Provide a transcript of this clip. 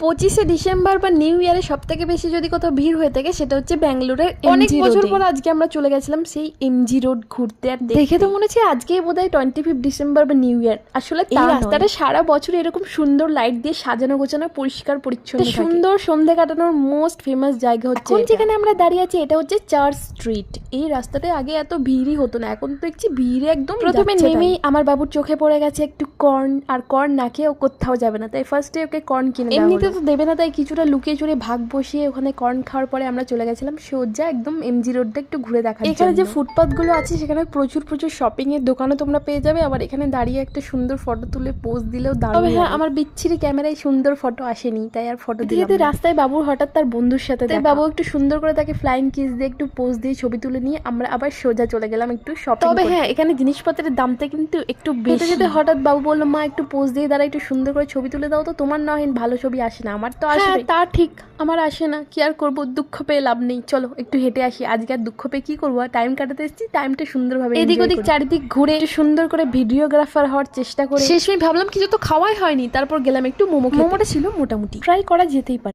25শে December বা new ইয়ারে সব থেকে বেশি যদি কোথাও ভিড় হয়ে থাকে সেটা হচ্ছে ব্যাঙ্গালোরের অনেক বছর পর আজকে আমরা চলে গেছিলাম সেই এমজি রোড ঘুরতে। আর দেখে তো মনে হচ্ছে আজকেই বোধহয় 25 ডিসেম্বর বা নিউ ইয়ার। আসলে এই রাস্তাটা সারা বছর এরকম সুন্দর লাইট দিয়ে সাজানো গোছানো পরিষ্কার পরিচ্ছন্ন সুন্দর সন্ধে কাটানোর মোস্ট ফেমাস জায়গা হচ্ছে যেখানে আমরা দাঁড়িয়ে আছি এটা হচ্ছে চার্চ স্ট্রিট। এই রাস্তাটা আগে এত ভিড়ই হতো না, এখন তো দেখছি ভিড়ে একদম। প্রথমে নেমেই আমার বাবুর চোখে পড়ে গেছে একটু কর্ন, আর কর্ন না খেয়ে ও কোথাও যাবে না, তাই ফার্স্টে ওকে কর্ন কিনে এমনিতে তো দেবে না, তাই কিছুটা লুকিয়ে চুরিয়ে ভাগ বসিয়ে ওখানে কর্ন খাওয়ার পরে আমরা চলে গেছিলাম সোজা একদম এমজি রোডটা একটু ঘুরে দেখা। এখানে যে ফুটপাথ গুলো আছে সেখানে প্রচুর শপিং এর দোকানও তোমরা পেয়ে যাবে, আবার এখানে দাঁড়িয়ে একটা সুন্দর ফটো তুলে পোজ দিলেও দারুণ। তবে হ্যাঁ, আমার বিচ্ছিরি ক্যামেরায় সুন্দর ফটো আসেনি, তাই আর ফটো দিতে রাস্তায় বাবুর হঠাৎ তার বন্ধুর সাথে বাবু একটু সুন্দর করে তাকে ফ্লাইং কিস দিয়ে একটু পোজ দিয়ে ছবি তুলে নিয়ে আমরা আবার সোজা চলে গেলাম একটু শপিং। তবে হ্যাঁ, এখানে জিনিসপত্রের দামটা কিন্তু একটু বেশি। যেতে হঠাৎ বাবু বললো মা একটু পোজ দিয়ে দাঁড়া একটু সুন্দর করে ছবি তুলে দাও, তো তোমার না হয় ভালো ছবি আসে না, আমার তো আসে। তা ঠিক, আমার আসে না, কি আর করবো, দুঃখ পেয়ে লাভ নেই, চলো একটু হেঁটে আসি। আজকে আর দুঃখ পেয়ে কি করবো, টাইম কাটাতে এসেছি, টাইমটা সুন্দরভাবে এদিক ওদিক চারিদিক ঘুরে একটু সুন্দর করে ভিডিওগ্রাফার হওয়ার চেষ্টা করে শেষমেশ ভাবলাম কিছু তো খাওয়াই হয়নি, তারপর গেলাম একটু মোমোটা ছিল মোটামুটি ট্রাই করা যেতেই পারে।